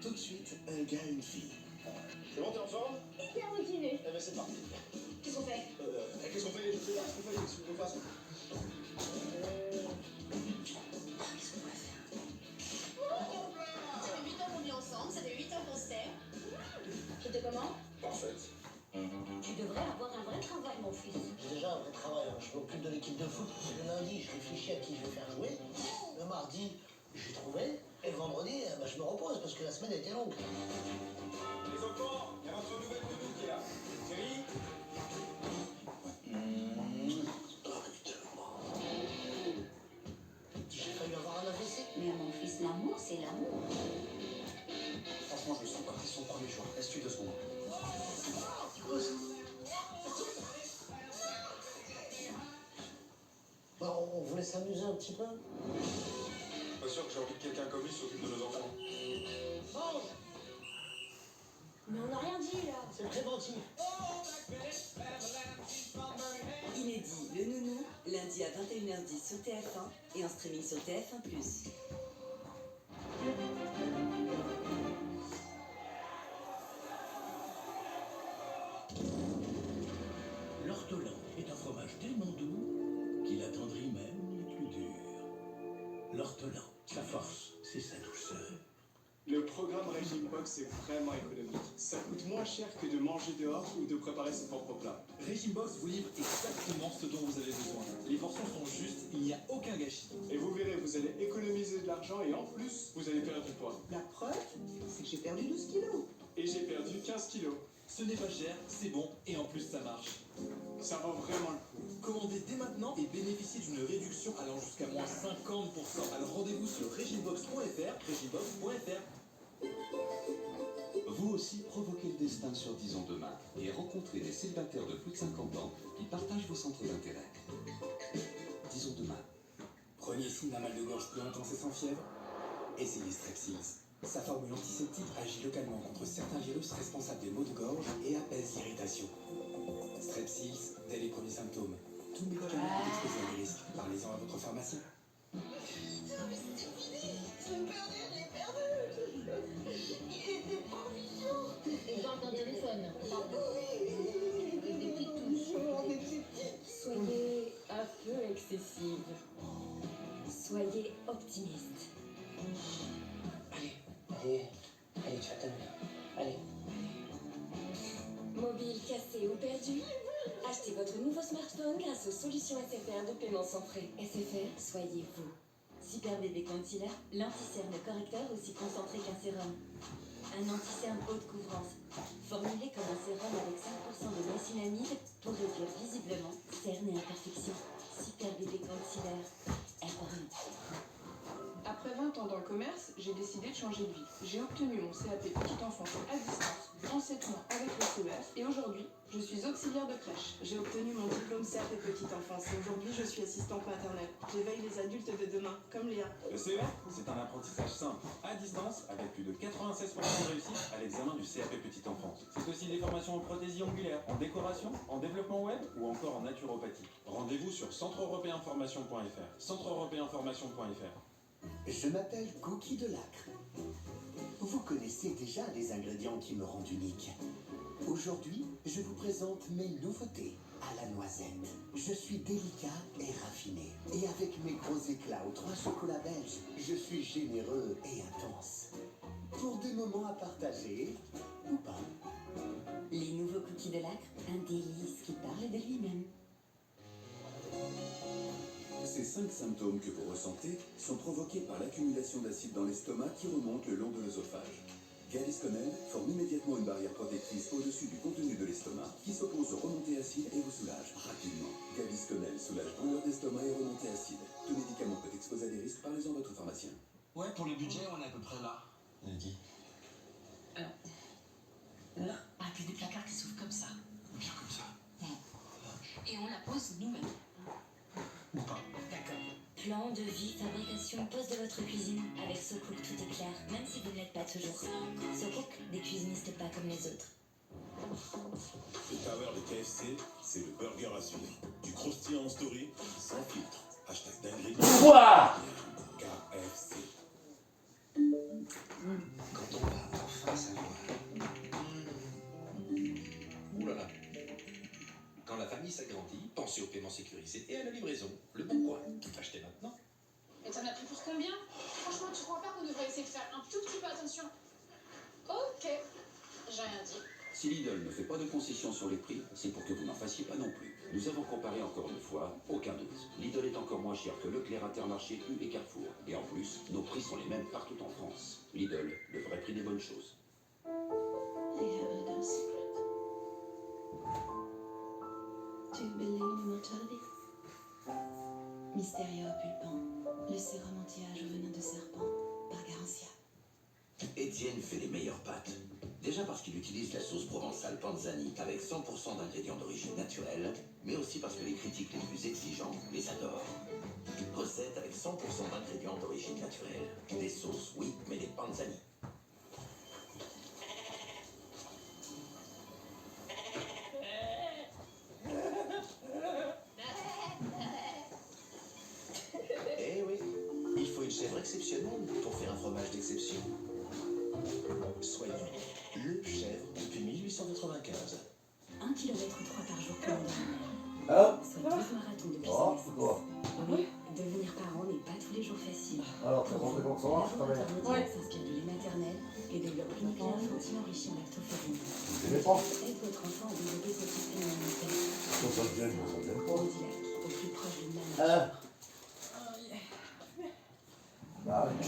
tout de suite un gars et une fille. C'est bon, t'es en forme? Hyper motivé. Eh ben c'est parti. Qu'est-ce qu'on fait? Qu'est-ce qu'on fait? Je sais pas ce qu'on fait, qu'est-ce qu'on fasse? Qu'est-ce qu'on va faire? Ça fait 8 ans qu'on vit ensemble, ça fait 8 ans qu'on se sert. C'était comment? Parfaite. Tu devrais avoir un vrai travail, mon fils. J'ai déjà un vrai travail, hein. Je m'occupe de l'équipe de foot. Le lundi, je réfléchis à qui je vais faire jouer. Le mardi, j'ai trouvé. Et le vendredi, je me repose parce que la semaine était longue. Les enfants, il y a votre nouvelle nounou qui est là. Chérie? Oh putain. J'ai failli avoir un AVC. Mais mon fils, l'amour, c'est l'amour. Franchement, je me sens pas. C'est son premier jour. Reste-tu 2 secondes. Bon, on voulait s'amuser un petit peu. Pas sûr que j'ai envie que quelqu'un comme lui s'occupe de nos enfants. Mange. Mais on n'a rien dit, là. C'est le préventif. Inédit, le nounou, lundi à 21h10 sur TF1 et en streaming sur TF1+. L'ortolan est un fromage tellement doux qu'il attendrit même les plus durs. L'ortolan, sa force, c'est sa douceur. Le programme Régime Box est vraiment économique. Ça coûte moins cher que de manger dehors ou de préparer ses propres plats. Régime Box vous livre exactement ce dont vous avez besoin. Les portions sont justes, il n'y a aucun gâchis. Et vous verrez, vous allez économiser de l'argent et en plus, vous allez perdre du poids. La preuve, c'est que j'ai perdu 12 kilos. Et j'ai perdu 15 kilos. Ce n'est pas cher, c'est bon et en plus ça marche. Ça vaut vraiment le coup. Commandez dès maintenant et bénéficiez d'une réduction allant jusqu'à moins 50%. Alors rendez-vous sur regimebox.fr, regimebox.fr. Vous aussi provoquez le destin sur Disons Demain et rencontrez des célibataires de plus de 50 ans qui partagent vos centres d'intérêt. Disons Demain. Premier signe d'un mal de gorge plus intense et sans fièvre, essayez Strepsils. Sa formule antiseptique agit localement contre certains virus responsables des maux de gorge et apaise l'irritation. Strepsils, dès les premiers symptômes. Tout médicament peut exposer à des risques. Parlez-en à votre pharmacien. Non, mais c'est fini. Je l'ai perdu, je l'ai perdu. Il était pas mignon. Il parle d'un téléphone. Des petites touches. Soyez un peu excessive. Soyez optimiste. Allez, tu vas t'amuser. Allez. Mobile cassé ou perdu? Achetez votre nouveau smartphone grâce aux solutions SFR de paiement sans frais. SFR, soyez vous. Super bébé concealer, l'anti-cerne correcteur aussi concentré qu'un sérum. Un anti-cerne haute couvrance, formulé comme un sérum avec 5% de niacinamide pour réduire visiblement cernes et imperfections. Super bébé concealer, Eporin. Après 20 ans dans le commerce, j'ai décidé de changer de vie. J'ai obtenu mon CAP petite enfance à distance, en 7 mois avec le CEF, et aujourd'hui, je suis auxiliaire de crèche. J'ai obtenu mon diplôme CAP petite enfance, et aujourd'hui, je suis assistante maternelle. J'éveille les adultes de demain, comme Léa. Le CEF, c'est un apprentissage simple, à distance, avec plus de 96% de réussite à l'examen du CAP petite enfance. C'est aussi des formations en prothésie ongulaire, en décoration, en développement web ou encore en naturopathie. Rendez-vous sur centreeuropéenformation.fr. centreeuropéenformation.fr. Je m'appelle Cookie de Lacre. Vous connaissez déjà les ingrédients qui me rendent unique. Aujourd'hui, je vous présente mes nouveautés à la noisette. Je suis délicat et raffiné. Et avec mes gros éclats aux 3 chocolats belges, je suis généreux et intense. Pour des moments à partager, ou pas. Les nouveaux cookies de Lacre, un délice qui parle de lui-même. Ces 5 symptômes que vous ressentez sont provoqués par l'accumulation d'acide dans l'estomac qui remonte le long de l'œsophage. Gavisconel forme immédiatement une barrière protectrice au-dessus du contenu de l'estomac qui s'oppose aux remontées acides et vous soulage rapidement. Gavisconel soulage douleur d'estomac et remontée acide. Tout médicament peut exposer à des risques, parlez-en à votre pharmacien. Ouais, pour le budget, on est à peu près là. Lundi. Alors, là, avec des placards qui s'ouvrent comme ça. Bien comme ça. Et on la pose nous-mêmes. Ou pas. D'accord. Plan de vie, fabrication, poste de votre cuisine. Avec SoCook, tout est clair, même si vous ne l'êtes pas toujours. SoCook, des cuisinistes pas comme les autres. Le tower de KFC, c'est le burger à suivre. Du croustillant en story, sans filtre. Hashtag dinguerie. Quoi? KFC. Quand on va pensez au paiement sécurisé et à la livraison. Le Bon Coin. Achetez maintenant. Et t'en as pris pour combien? Franchement, tu crois pas qu'on devrait essayer de faire un tout petit peu attention? Ok, j'ai rien dit. Si Lidl ne fait pas de concessions sur les prix, c'est pour que vous n'en fassiez pas non plus. Nous avons comparé encore une fois, aucun doute. Lidl est encore moins cher que Leclerc, Intermarché, U et Carrefour. Et en plus, nos prix sont les mêmes partout en France. Lidl, le vrai prix des bonnes choses. I have a little secret. Do you believe in immortality? Mysterio pulpant, le sérum anti-âge au venin de serpent, par Garantia. Étienne fait les meilleures pâtes. Déjà parce qu'il utilise la sauce provençale Panzani avec 100% d'ingrédients d'origine naturelle, mais aussi parce que les critiques les plus exigeants les adorent. Recette avec 100% d'ingrédients d'origine naturelle. Des sauces, oui, mais des Panzani. Eh oui, il faut une chèvre exceptionnelle pour faire un fromage d'exception. Soyons le chèvre depuis 1895. 1 km 3 par jour pour Ah. soit 12 marathons depuis sa naissance. Oui, devenir parent n'est pas tous les jours facile. Alors, t'as compris comment ça marche, ta mère? S'inspire du lait maternel et développe uniquement infantile enrichi en lactoferrine. Je sais pas. Aide votre enfant à développer son système immunitaire. Ça te gêne, ça te gêne pas. Medilac, au plus proche d'une maman. Ah. Bah oui.